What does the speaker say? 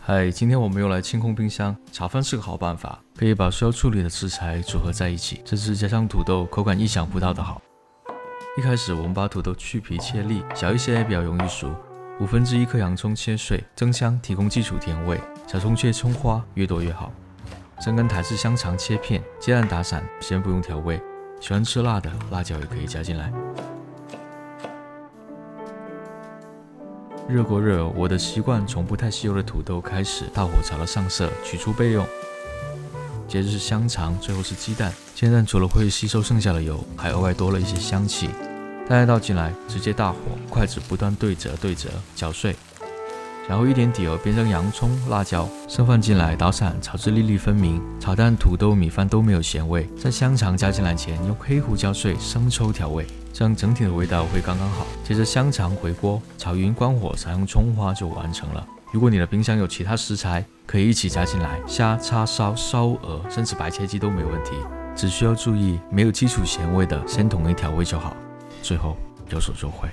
嗨，今天我们又来清空冰箱。炒饭是个好办法，可以把需要处理的食材组合在一起，这次加上土豆，口感意想不到的好。一开始我们把土豆去皮切粒，小一些比较容易熟。1/5颗洋葱切碎，增香提供基础甜味。小葱切葱花，越多越好。3根台式香肠切片，鸡蛋打散，先不用调味。喜欢吃辣的，辣椒也可以加进来。热锅热，我的习惯从不太吸油的土豆开始，大火炒到上色，取出备用。接着是香肠，最后是鸡蛋。煎蛋除了会吸收剩下的油，还额外多了一些香气。蛋液倒进来，直接大火，筷子不断对折，搅碎。然后一点底油，煸成洋葱、辣椒，剩饭进来，倒散，炒至粒粒分明。炒蛋、土豆、米饭都没有咸味。在香肠加进来前，用黑胡椒碎、生抽调味，这样整体的味道会刚刚好。接着香肠回锅，炒匀，关火，撒用葱花就完成了。如果你的冰箱有其他食材，可以一起加进来，虾、叉烧、烧鹅，甚至白切鸡都没问题。只需要注意，没有基础咸味的，先统一调味就好。最后有手就会。